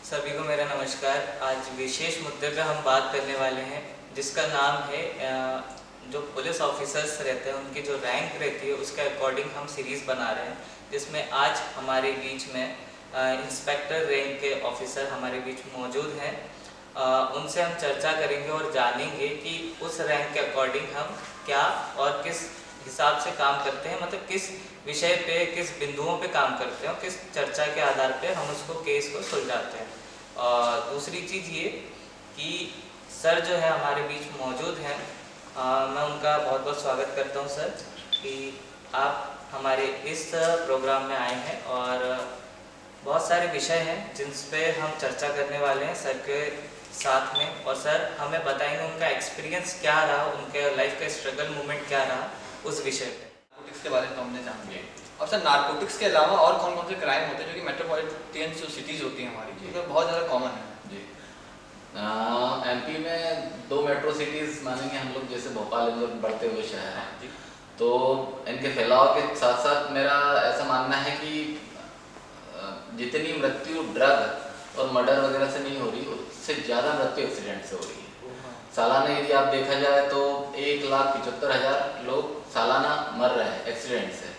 सभी को मेरा नमस्कार। आज विशेष मुद्दे पे हम बात करने वाले हैं जिसका नाम है जो पुलिस ऑफिसर्स रहते हैं उनकी जो रैंक रहती है उसके अकॉर्डिंग हम सीरीज़ बना रहे हैं, जिसमें आज हमारे बीच में इंस्पेक्टर रैंक के ऑफिसर हमारे बीच मौजूद हैं। उनसे हम चर्चा करेंगे और जानेंगे कि उस रैंक के अकॉर्डिंग हम क्या और किस हिसाब से काम करते हैं, मतलब किस विषय पे, किस बिंदुओं पे काम करते हैं और किस चर्चा के आधार पे हम उसको केस को सुलझाते हैं। और दूसरी चीज़ ये कि सर जो है हमारे बीच मौजूद हैं। मैं उनका बहुत बहुत स्वागत करता हूँ सर कि आप हमारे इस प्रोग्राम में आए हैं और बहुत सारे विषय हैं जिन पे हम चर्चा करने वाले हैं सर के साथ में। और सर हमें बताएंगे उनका एक्सपीरियंस क्या रहा, उनके लाइफ का स्ट्रगल मोमेंट क्या रहा उस विषय पे। नारकोटिक्स के बारे में हमने जान लिया। और सर नारकोटिक्स के अलावा और कौन कौन से क्राइम होते हैं जो कि मेट्रोपॉलिटन जो सिटीज़ होती हैं हमारी, तो बहुत ज़्यादा कॉमन है जी। एमपी में 2 मेट्रो सिटीज़ मानेंगे हम लोग, जैसे भोपाल, इंदौर बढ़ते हुए शहर हैं जी। तो इनके फैलाव के साथ साथ मेरा ऐसा मानना है कि जितनी मृत्यु ड्रग और मर्डर वगैरह से नहीं हो रही, उससे ज़्यादा मृत्यु एक्सीडेंट से हो रही है। सालाना यदि आप देखा जाए तो 1,75,000 लोग सालाना मर रहे हैं एक्सीडेंट से,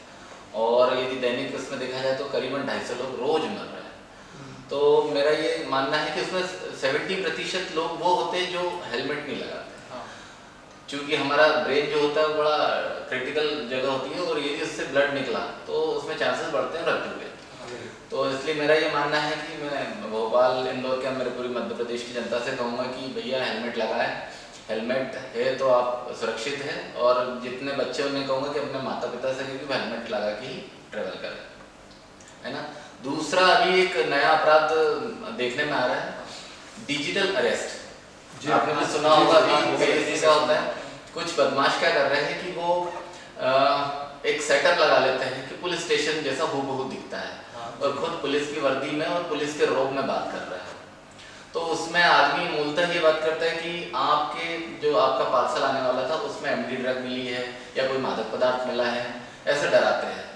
और यदि दैनिक उसमें देखा जाए तो करीबन 250 लोग रोज मर रहे हैं। तो मेरा ये मानना है कि उसमें 70% लोग वो होते हैं जो हेलमेट नहीं लगाते, क्योंकि हमारा ब्रेन जो होता है वो बड़ा क्रिटिकल जगह होती है, और यदि उससे ब्लड निकला तो उसमें चांसेस बढ़ते हैं मृत्यु के। तो इसलिए मेरा ये मानना है कि मैं भोपाल, इंदौर के, मेरे पूरी मध्य प्रदेश की जनता से कहूँगा कि भैया हेलमेट लगाएं। हेलमेट है तो आप सुरक्षित हैं, और जितने बच्चे उन्हें कहूँगा कि अपने माता पिता से भी हेलमेट लगा के ही ट्रेवल करें, है ना। दूसरा, अभी एक नया अपराध देखने में आ रहा है, डिजिटल अरेस्ट। आपने भी सुना होगा, अभी क्या होता है, कुछ बदमाश क्या कर रहे हैं कि वो एक सेटअप लगा लेते हैं कि पुलिस स्टेशन जैसा हूबहू दिखता है, और खुद पुलिस की वर्दी में और पुलिस के रोब में बात कर रहा है। तो उसमें आदमी मूलतः ये बात करता है कि आपके जो आपका पार्सल आने वाला था उसमें एमडी ड्रग मिली है या कोई मादक पदार्थ मिला है, ऐसे डराते हैं।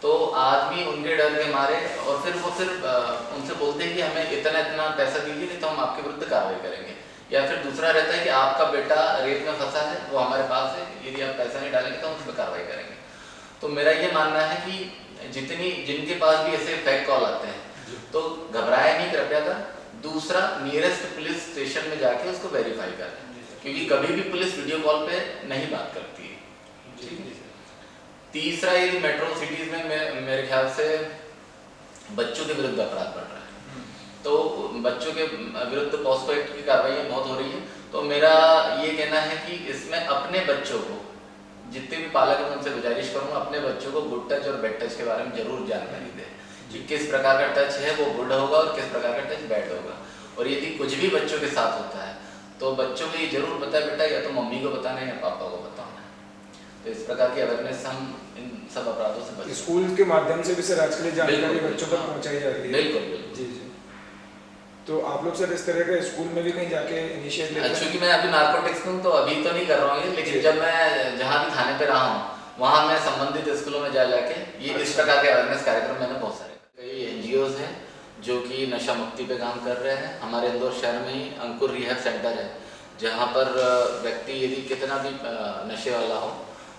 तो आदमी उनके डर के मारे, और फिर वो सिर्फ उनसे बोलते हैं कि हमें इतना इतना पैसा दीजिए नहीं तो हम आपके विरुद्ध कार्रवाई करेंगे। या फिर दूसरा रहता है कि आपका बेटा रेप में फंसा है, वो हमारे पास है, यदि आप पैसा नहीं डालेंगे तो हम उस पर कार्रवाई करेंगे। तो मेरा ये मानना है कि जिनके पास भी ऐसे फेक कॉल आते हैं तो घबराए नहीं कृपया कर। दूसरा, नियरेस्ट पुलिस स्टेशन में जाके उसको वेरीफाई करें, क्योंकि कभी भी पुलिस वीडियो कॉल पे नहीं बात करती है, ठीक है। तीसरा, यदि मेट्रो सिटीज में मेरे ख्याल से बच्चों के विरुद्ध अपराध बढ़ रहा है, तो बच्चों के विरुद्ध पॉस्को एक्ट की कार्रवाई बहुत हो रही है। तो मेरा ये कहना है कि इसमें अपने बच्चों को, जितने भी पालक हैं उनसे गुजारिश करूँगा, अपने बच्चों को गुड टच और बैड टच के बारे में जरूर जानकारी दें कि किस प्रकार का टच है वो गुड होगा और किस प्रकार का टच बैड होगा। और यदि कुछ भी बच्चों के साथ होता है तो बच्चों को ये जरूर बताए, बेटा या तो मम्मी को बताना है या पापा को बताना है। तो इस प्रकार की अवेयरनेस हम इन सब अपराधों से बचें। स्कूल के माध्यम से भी सर आजकल जानकारी बच्चों तक पहुँचाई जा रही है। बिल्कुल बिल्कुल जी जी। तो आप लोग सर इस तरह के स्कूल में भी कहीं जाके इनिशिएट लेते हैं? क्योंकि मैं अभी नारकोटिक्स में हूँ तो अभी तो नहीं कर रहा हूँ, लेकिन जब मैं जहाँ भी थाने पे रहा हूँ वहाँ मैं संबंधित स्कूलों में जा जाके ये इस प्रकार के अवेयरनेस कार्यक्रम मैंने बहुत सारे। कई NGOs हैं जो कि नशा मुक्ति पे काम कर रहे हैं। हमारे इंदौर शहर में ही अंकुर रिहैब सेंटर है, जहाँ पर व्यक्ति यदि कितना भी नशे वाला हो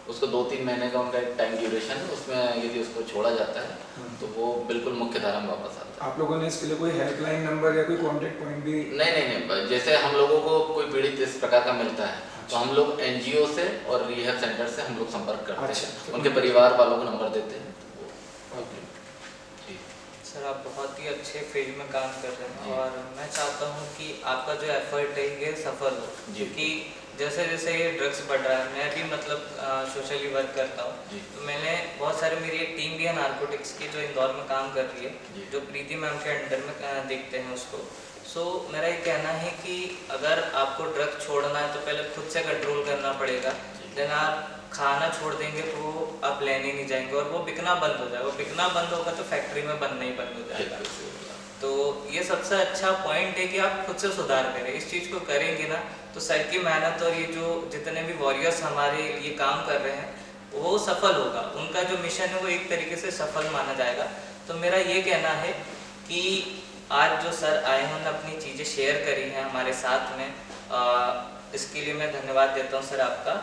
उसको 2-3 महीने का उनका एक टाइम ड्यूरेशन है, उसमें यदि उसको छोड़ा जाता है तो वो बिल्कुल मुख्य धारा में वापस आता है। आप लोगों ने इसके लिए कोई हेल्पलाइन नंबर या कोई कॉन्टेक्ट पॉइंट भी? नहीं, जैसे हम लोगों को कोई पीड़ित इस प्रकार का मिलता है तो हम लोग NGO से और रिहैब सेंटर से हम लोग संपर्क करते हैं, उनके परिवार वालों को नंबर देते हैं। सर आप बहुत ही अच्छे फील्ड में काम कर रहे हैं और मैं चाहता हूँ कि आपका जो एफर्ट है ये सफल हो, क्योंकि जैसे जैसे ये ड्रग्स बढ़ रहा है, मैं भी मतलब सोशली वर्क करता हूँ, तो मैंने बहुत सारे, मेरी एक टीम भी है नारकोटिक्स की जो इंदौर में काम कर रही है, जो प्रीति मैम के अंडर में देखते हैं उसको। सो मेरा ये कहना है कि अगर आपको ड्रग छोड़ना है तो पहले खुद से कंट्रोल करना पड़ेगा। देन आप खाना छोड़ देंगे तो वो आप लेने नहीं जाएंगे और वो बिकना बंद हो जाएगा। बिकना बंद होगा तो फैक्ट्री में बनना ही बंद हो जाएगा। तो ये सबसे अच्छा पॉइंट है कि आप खुद से सुधार करें। इस चीज़ को करेंगे ना तो सर की मेहनत और ये जो जितने भी वॉरियर्स हमारे लिए काम कर रहे हैं वो सफल होगा, उनका जो मिशन है वो एक तरीके से सफल माना जाएगा। तो मेरा ये कहना है कि आज जो सर आए हैं उन्होंने अपनी चीज़ें शेयर करी हैं हमारे साथ में, इसके लिए मैं धन्यवाद देता हूँ सर आपका।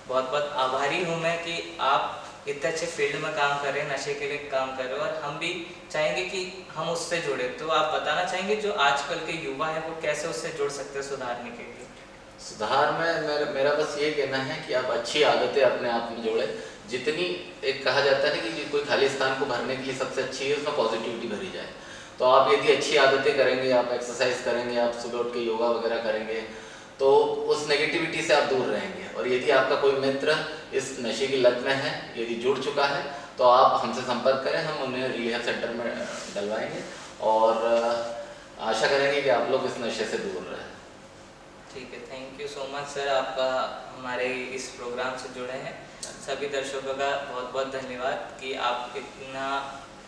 बहुत बहुत आभारी हूँ मैं कि आप इतने अच्छे फील्ड में काम कर रहे हैं, नशे के लिए काम कर रहे हो, और हम भी चाहेंगे कि हम उससे जुड़े। तो आप बताना चाहेंगे जो आजकल के युवा हैं वो कैसे उससे जुड़ सकते हैं सुधारने के लिए? सुधार में मेरा बस ये कहना है कि आप अच्छी आदतें अपने आप में जोड़े। जितनी, एक कहा जाता है कि कोई खाली स्थान को भरने के लिए सबसे अच्छी है उसमें पॉजिटिविटी भरी जाए। तो आप यदि अच्छी आदतें करेंगे, आप एक्सरसाइज करेंगे, आप सुबह उठ के योगा वगैरह करेंगे, तो उस नेगेटिविटी से आप दूर रहेंगे। और यदि आपका कोई मित्र इस नशे की लत में है, यदि जुड़ चुका है, तो आप हमसे संपर्क करें, हम उन्हें रिहैब सेंटर में डलवाएंगे और आशा करेंगे कि आप लोग इस नशे से दूर रहें। ठीक है, thank you so much sir, आपका हमारे इस प्रोग्राम से जुड़े हैं। सभी दर्शकों का बहुत बहुत धन्यवाद कि आप इतना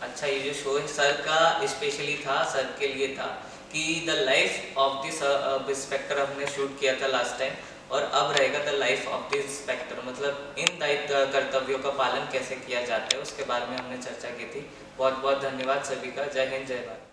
अच्छा, ये जो शो है सर का स्पेशली था, सर के लिए था कि the life of this inspector हमने शूट किया था लास्ट टाइम, और अब रहेगा the life of the inspector, मतलब इन दायित्व कर्तव्यों का पालन कैसे किया जाता है उसके बारे में हमने चर्चा की थी। बहुत बहुत धन्यवाद सभी का। जय हिंद, जय भारत।